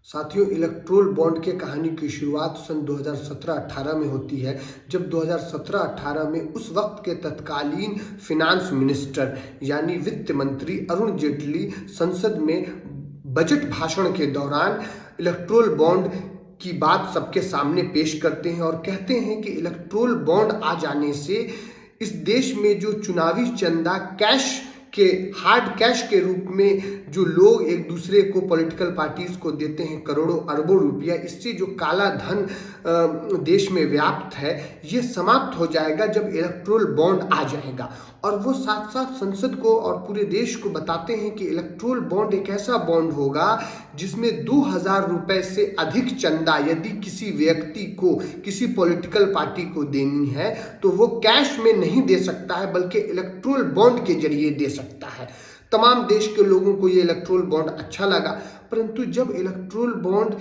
साथियों, electoral bond के कहानी की शुरुआत सन 2017-18 में होती है, जब 2017-18 में उस वक्त के तत्कालीन फिनांस मिनिस्टर यानी वित्त मंत्री अरुण जेटली संसद में बजट भाषण के दौरान इलेक्ट्रोल बॉन्ड की बात सबके सामने पेश करते हैं और कहते हैं कि इलेक्ट्रोल बॉन्ड आ जाने से इस देश में जो चुनावी चंदा कैश के हार्ड कैश के रूप में जो लोग एक दूसरे को पॉलिटिकल पार्टीज को देते हैं करोड़ों अरबों रुपया, इससे जो काला धन देश में व्याप्त है ये समाप्त हो जाएगा जब इलेक्ट्रोल बॉन्ड आ जाएगा। और वो साथ साथ संसद को और पूरे देश को बताते हैं कि इलेक्ट्रोल बॉन्ड एक ऐसा बॉन्ड होगा जिसमें 2000 रुपए से अधिक चंदा यदि किसी व्यक्ति को किसी पॉलिटिकल पार्टी को देनी है तो वो कैश में नहीं दे सकता है बल्कि इलेक्ट्रोल बॉन्ड के जरिए दे सकता है। तमाम देश के लोगों को ये इलेक्ट्रोल बॉन्ड अच्छा लगा, परंतु जब इलेक्ट्रोल बॉन्ड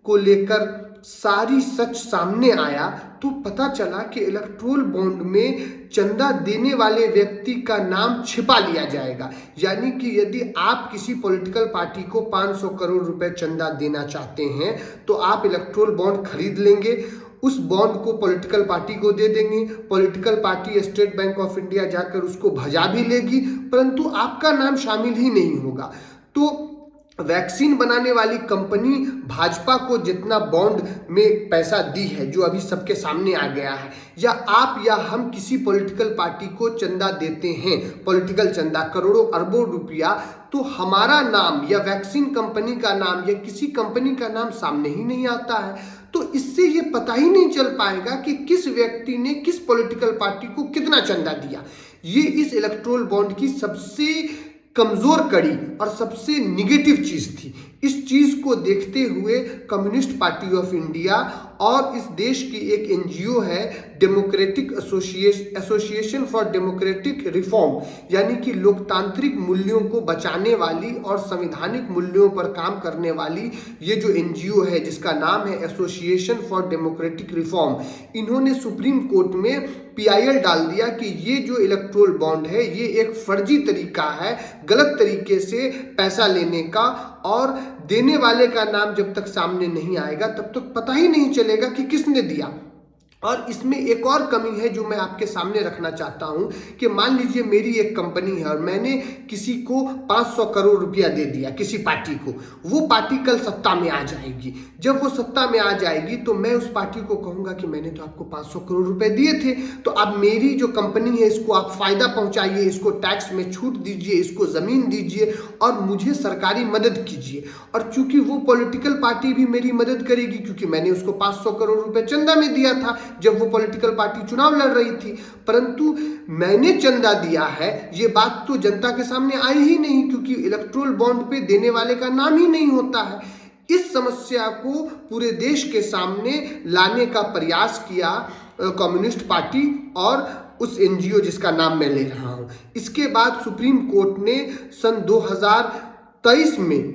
को लेकर सारी सच सामने आया तो पता चला कि इलेक्ट्रोल बॉन्ड में चंदा देने वाले व्यक्ति का नाम छिपा लिया जाएगा। यानी कि यदि आप किसी पॉलिटिकल पार्टी को 500 करोड़ रुपए चंदा देना चाहते हैं तो आप इलेक्ट्रोल बॉन्ड खरीद लेंगे, उस बॉन्ड को पॉलिटिकल पार्टी को दे देंगे, political party state bank of India जाकर उसको भजा भी लेगी, परंतु आपका नाम शामिल ही नहीं होगा। तो वैक्सीन बनाने वाली कंपनी भाजपा को जितना बॉन्ड में पैसा दी है, जो अभी सबके सामने आ गया है, या आप या हम किसी पॉलिटिकल पार्टी को चंदा देते हैं, पॉलिटिकल चंदा करोड़ों अरबों रुपया, तो हमारा नाम या वैक्सीन कंपनी का नाम या किसी कंपनी का नाम सामने ही नहीं आता है। तो इससे ये पता ही नहीं चल पाएगा कि किस व्यक्ति ने किस पॉलिटिकल पार्टी को कितना चंदा दिया। ये इस इलेक्ट्रोल बॉन्ड की सबसे कमजोर कड़ी और सबसे निगेटिव चीज थी। इस चीज को देखते हुए कम्युनिस्ट पार्टी ऑफ इंडिया और इस देश की एक एनजीओ है democratic association for democratic reform, यानी कि लोकतांत्रिक मूल्यों को बचाने वाली और संवैधानिक मूल्यों पर काम करने वाली ये जो एनजीओ है जिसका नाम है एसोसिएशन फॉर डेमोक्रेटिक रिफॉर्म, इन्होंने सुप्रीम कोर्ट में पीआईएल डाल दिया कि ये जो इलेक्ट्रोल बॉन्ड है ये एक फर्जी तरीका है, गलत तरीके से पैसा लेने का, और देने वाले का नाम जब तक सामने नहीं आएगा तब तक पता ही नहीं चलेगा कि किसने दिया। और इसमें एक और कमी है जो मैं आपके सामने रखना चाहता हूं कि मान लीजिए मेरी एक कंपनी है और मैंने किसी को 500 करोड़ रुपया दे दिया किसी पार्टी को, वो पार्टी कल सत्ता में आ जाएगी। जब वो सत्ता में आ जाएगी तो मैं उस पार्टी को कहूंगा कि मैंने तो आपको 500 करोड़ रुपए दिए थे, तो अब मेरी जो कंपनी है इसको आप फायदा पहुंचाइए, इसको टैक्स में छूट दीजिए, इसको जमीन दीजिए और मुझे सरकारी मदद कीजिए। और चूंकि वो पॉलिटिकल पार्टी भी मेरी मदद करेगी क्योंकि मैंने उसको 500 करोड़ रुपए चंदा में दिया था जब वो पॉलिटिकल पार्टी चुनाव लड़ रही थी, परंतु मैंने चंदा दिया है ये बात तो जनता के सामने आई ही नहीं क्योंकि इलेक्ट्रोल बॉन्ड पे देने वाले का नाम ही नहीं होता है। इस समस्या को पूरे देश के सामने लाने का प्रयास किया कम्युनिस्ट पार्टी और उस एनजीओ जिसका नाम मैं ले रहा हूं। इसके बाद सुप्रीम कोर्ट ने सन 2023 में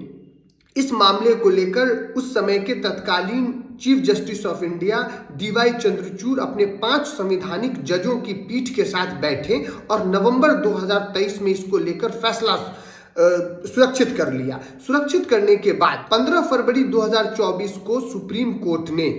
इस मामले को लेकर उस समय के तत्कालीन chief justice of India DY Chandrachud अपने 5 संवैधानिक जजों की पीठ के साथ बैठे और नवंबर 2023 में इसको लेकर फैसला सुरक्षित कर लिया। सुरक्षित करने के बाद 15 फरवरी 2024 को सुप्रीम कोर्ट ने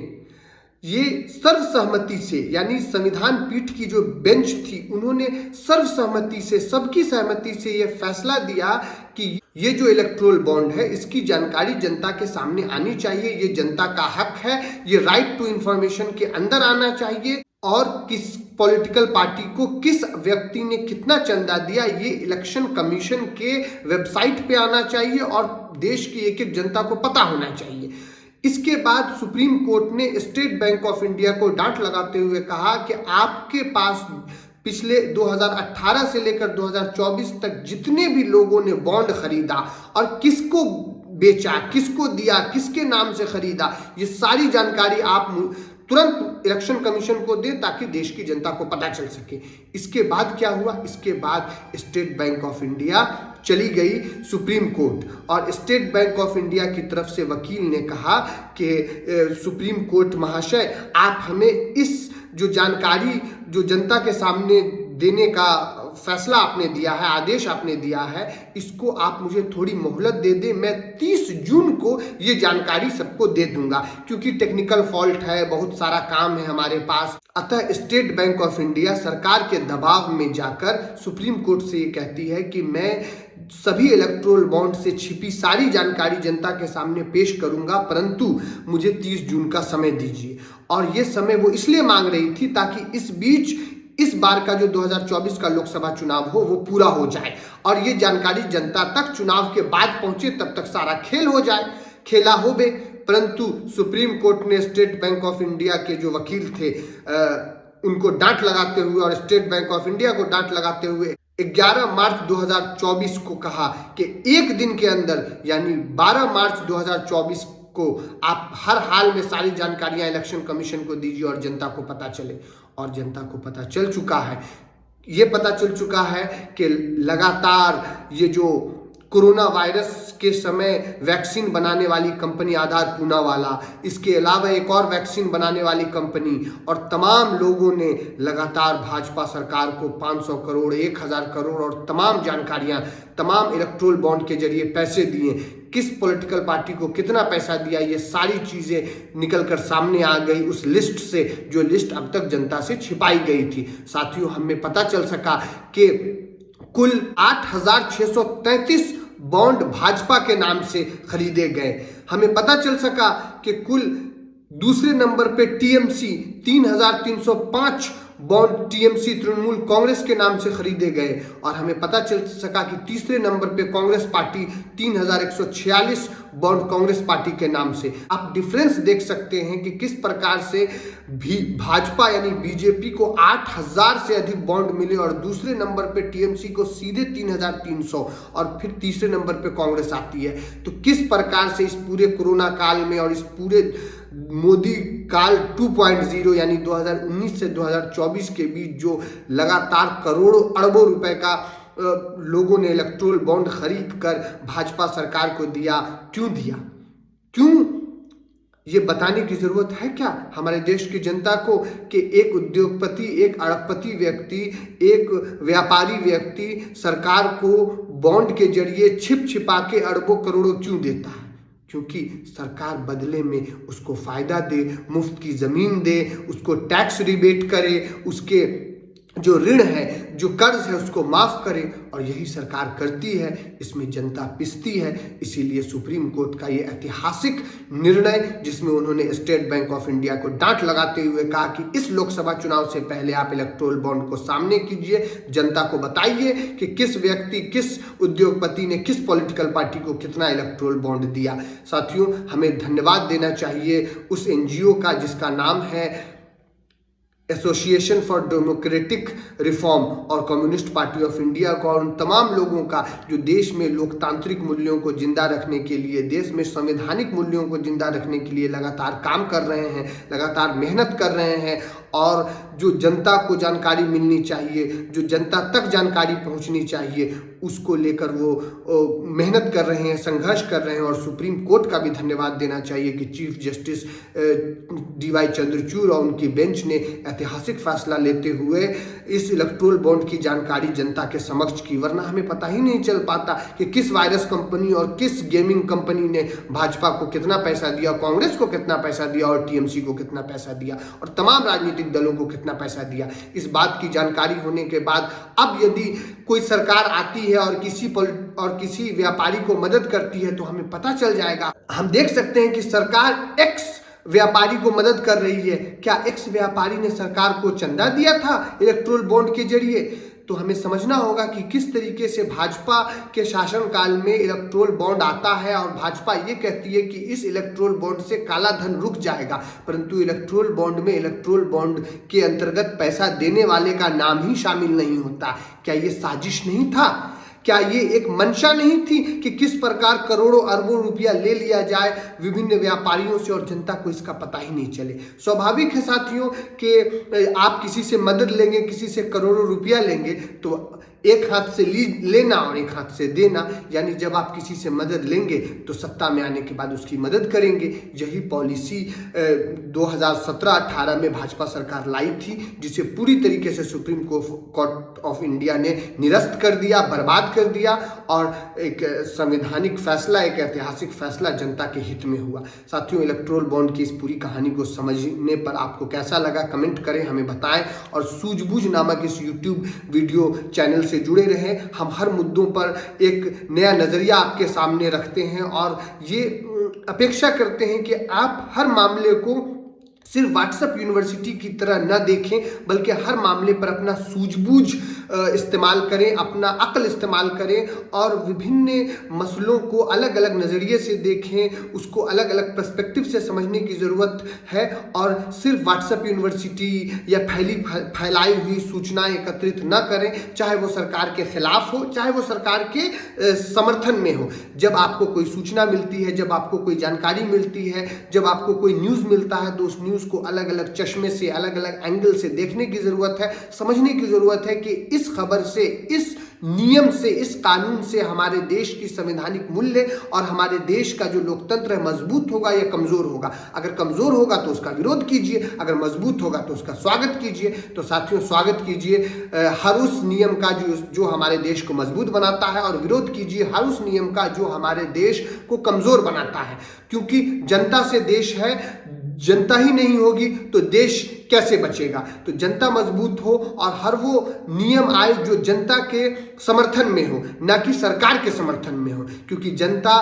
ये सर्वसहमति से, यानी संविधान पीठ की जो बेंच थी उन्होंने सर्वसहमति से, सबकी सहमति से ये फैसला दिया कि ये जो इलेक्ट्रोल बॉन्ड है इसकी जानकारी जनता के सामने आनी चाहिए, ये जनता का हक है, ये राइट टू इंफॉर्मेशन के अंदर आना चाहिए और किस पॉलिटिकल पार्टी को किस व्यक्ति ने कितना चंदा दिया ये इलेक्शन कमीशन के वेबसाइट पे आना चाहिए और देश की एक एक जनता को पता होना चाहिए। इसके बाद सुप्रीम कोर्ट ने स्टेट बैंक ऑफ इंडिया को डांट लगाते हुए कहा कि आपके पास पिछले 2018 से लेकर 2024 तक जितने भी लोगों ने बॉन्ड खरीदा और किसको बेचा, किसको दिया, किसके नाम से खरीदा, ये सारी जानकारी आप तुरंत इलेक्शन कमीशन को दें ताकि देश की जनता को पता चल सके। इसके बाद क्या हुआ? इसके बाद स्टेट बैंक ऑफ इंडिया चली गई सुप्रीम कोर्ट और स्टेट बैंक ऑफ इंडिया की तरफ से वकील ने कहा कि सुप्रीम कोर्ट महाशय आप हमें इस जो जानकारी जो जनता के सामने देने का फैसला आपने दिया है, आदेश आपने दिया है, इसको आप मुझे थोड़ी मोहलत दे दें। मैं 30 जून को ये जानकारी सबको दे दूंगा, क्योंकि टेक्निकल फॉल्ट है, बहुत सारा काम है हमारे पास। अतः स्टेट बैंक ऑफ इंडिया सरकार के दबाव में जाकर सुप्रीम कोर्ट से ये कहती है कि मैं सभी इलेक्टोरल बॉन्ड से छिपी सारी जानकारी जनता के सामने पेश करूंगा, परंतु मुझे 30 जून का समय दीजिए। और ये समय वो इसलिए मांग रही थी ताकि इस बीच इस बार का जो 2024 का लोकसभा चुनाव हो वो पूरा हो जाए और ये जानकारी जनता तक चुनाव के बाद पहुंचे, तब तक सारा खेल हो जाए। खेला हो बे, परंतु सुप्रीम कोर्ट ने स्टेट बैंक ऑफ इंडिया के जो वकील थे उनको डांट लगाते हुए और स्टेट बैंक ऑफ इंडिया को डांट लगाते हुए 11 मार्च 2024 को कहा कि एक दिन के अंदर यानी 12 मार्च 2024 को आप हर हाल में सारी जानकारियां इलेक्शन कमीशन को दीजिए और जनता को पता चले। और जनता को पता चल चुका है, ये पता चल चुका है कि लगातार ये जो कोरोना वायरस के समय वैक्सीन बनाने वाली कंपनी आधार पूनावाला, इसके अलावा एक और वैक्सीन बनाने वाली कंपनी और तमाम लोगों ने लगातार भाजपा सरकार को 500 करोड़, 1000 करोड़ और तमाम जानकारियां, तमाम इलेक्टोरल बॉन्ड के जरिए पैसे दिए, किस पॉलिटिकल पार्टी को कितना पैसा दिया, ये सारी चीजें निकलकर सामने आ गई उस लिस्ट से, जो लिस्ट अब तक जनता से छिपाई गई थी। साथियों, हमें पता चल सका कि कुल 8633 बॉन्ड भाजपा के नाम से खरीदे गए। हमें पता चल सका कि कुल दूसरे नंबर पे TMC 3305 bond TMC Trinamool Congress के नाम से खरीदे गए और हमें पता चल सका कि तीसरे नंबर पे Congress party 3146 bond Congress party के नाम से। आप डिफरेंस देख सकते हैं कि किस प्रकार से भी भाजपा यानी बीजेपी को 8000 से अधिक बॉन्ड मिले और दूसरे नंबर पे टीएमसी को सीधे 3300 और फिर तीसरे नंबर पे कांग्रेस आती है। तो किस प्रकार से इस पूरे कोरोना काल में और इस पूरे मोदी काल 2.0 यानी 2019 से 2024 के बीच जो लगातार करोड़ों अरबों रुपए का लोगों ने इलेक्टोरल बॉन्ड खरीद कर भाजपा सरकार को दिया, क्यों दिया, क्यों, ये बताने की जरूरत है क्या हमारे देश की जनता को कि एक उद्योगपति, एक अरबपति व्यक्ति, एक व्यापारी व्यक्ति सरकार को बॉन्ड के जरिए छिप छिपा के अरबों करोड़ों क्यों देता है? क्योंकि सरकार बदले में उसको फायदा दे, मुफ्त की जमीन दे, उसको टैक्स रिबेट करे, उसके जो ऋण है, जो कर्ज है उसको माफ करे, और यही सरकार करती है। इसमें जनता पिसती है। इसीलिए सुप्रीम कोर्ट का ये ऐतिहासिक निर्णय, जिसमें उन्होंने स्टेट बैंक ऑफ इंडिया को डांट लगाते हुए कहा कि इस लोकसभा चुनाव से पहले आप इलेक्टोरल बॉन्ड को सामने कीजिए, जनता को बताइए कि किस व्यक्ति, किस उद्योगपति ने किस पॉलिटिकल पार्टी को कितना इलेक्टोरल बॉन्ड दिया। साथियों, हमें धन्यवाद देना चाहिए उस एनजीओ का जिसका नाम है एसोसिएशन फॉर डेमोक्रेटिक रिफॉर्म और कम्युनिस्ट पार्टी ऑफ इंडिया को, और उन तमाम लोगों का जो देश में लोकतांत्रिक मूल्यों को जिंदा रखने के लिए, देश में संवैधानिक मूल्यों को जिंदा रखने के लिए लगातार काम कर रहे हैं, लगातार मेहनत कर रहे हैं, और जो जनता को जानकारी मिलनी चाहिए, जो जनता तक जानकारी पहुंचनी चाहिए, उसको लेकर वो मेहनत कर रहे हैं, संघर्ष कर रहे हैं। और सुप्रीम कोर्ट का भी धन्यवाद देना चाहिए कि चीफ जस्टिस डीवाई चंद्रचूड़ और उनकी बेंच ने ऐतिहासिक फैसला लेते हुए इस इलेक्टोरल बॉन्ड की जानकारी जनता के समक्ष की, वरना हमें पता ही नहीं चल पाता कि किस वायरस कंपनी और किस गेमिंग कंपनी ने भाजपा को कितना पैसा दिया, कांग्रेस को कितना पैसा दिया और टीएमसी को कितना पैसा दिया और तमाम राजनीतिक दलों को कितना पैसा दिया। इस बात की जानकारी होने के बाद अब यदि कोई सरकार आती है और किसी व्यापारी को मदद करती है तो हमें पता चल जाएगा। हम देख सकते हैं कि सरकार एक्स व्यापारी को मदद कर रही है। क्या एक्स व्यापारी ने सरकार को चंदा दिया था इलेक्टोरल बॉन्ड के जरिए? तो हमें समझना होगा कि किस तरीके से भाजपा के शासनकाल में इलेक्टोरल बॉन्ड आता है और भाजपा ये कहती है कि इस इलेक्टोरल बॉन्ड से काला धन रुक जाएगा, परंतु इलेक्टोरल बॉन्ड में इलेक्टोरल बॉन्ड के अंतर्गत पैसा देने वाले का नाम ही शामिल नहीं होता। क्या ये साजिश नहीं था? क्या ये एक मंशा नहीं थी कि किस प्रकार करोड़ों अरबों रुपया ले लिया जाए विभिन्न व्यापारियों से और जनता को इसका पता ही नहीं चले? स्वाभाविक है साथियों कि आप किसी से मदद लेंगे, किसी से करोड़ों रुपया लेंगे तो एक हाथ से लेना और एक हाथ से देना, यानी जब आप किसी से मदद लेंगे तो सत्ता में आने के बाद उसकी मदद करेंगे। यही पॉलिसी 2017-18 में भाजपा सरकार लाई थी, जिसे पूरी तरीके से सुप्रीम कोर्ट ऑफ इंडिया ने निरस्त कर दिया, बर्बाद कर दिया और एक संवैधानिक फैसला, एक ऐतिहासिक फैसला जनता के हित में हुआ। साथियों, इलेक्टोरल बॉन्ड की इस पूरी कहानी को समझने पर आपको कैसा लगा कमेंट करें, हमें बताएं और सूझबूझ नामक इस यूट्यूब वीडियो चैनल से जुड़े रहें। हम हर मुद्दों पर एक नया नजरिया आपके सामने रखते हैं और ये अपेक्षा करते हैं कि आप हर मामले को सिर्फ व्हाट्सएप यूनिवर्सिटी की तरह न देखें, बल्कि हर मामले पर अपना सूझबूझ इस्तेमाल करें, अपना अक्ल इस्तेमाल करें और विभिन्न मसलों को अलग अलग नज़रिए से देखें, उसको अलग अलग पर्सपेक्टिव से समझने की ज़रूरत है। और सिर्फ व्हाट्सएप यूनिवर्सिटी या फैलाई हुई सूचनाएं एकत्रित न करें, चाहे वो सरकार के खिलाफ हो, चाहे वो सरकार के समर्थन में हो। जब आपको कोई सूचना मिलती है, जब आपको कोई जानकारी मिलती है, जब आपको कोई न्यूज़ मिलता है, तो उस न्यूज़ को अलग अलग चश्मे से, अलग अलग एंगल से देखने की जरूरत है, समझने की जरूरत है कि इस खबर से, इस नियम से, इस कानून से हमारे देश की संवैधानिक मूल्य और हमारे देश का जो लोकतंत्र है मजबूत होगा या कमजोर होगा। अगर कमजोर होगा तो उसका विरोध कीजिए, अगर मजबूत होगा तो उसका स्वागत कीजिए। तो साथियों, स्वागत कीजिए हर उस नियम का जो हमारे देश को मजबूत बनाता है और विरोध कीजिए हर उस नियम का जो हमारे देश को कमजोर बनाता है। क्योंकि जनता से देश है, जनता ही नहीं होगी तो देश कैसे बचेगा। तो जनता मजबूत हो और हर वो नियम आए जो जनता के समर्थन में हो, ना कि सरकार के समर्थन में हो। क्योंकि जनता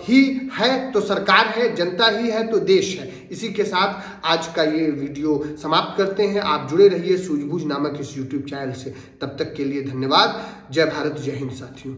ही है तो सरकार है, जनता ही है तो देश है। इसी के साथ आज का ये वीडियो समाप्त करते हैं। आप जुड़े रहिए सूझबूझ नामक इस यूट्यूब चैनल से। तब तक के लिए धन्यवाद। जय भारत, जय हिंद साथियों।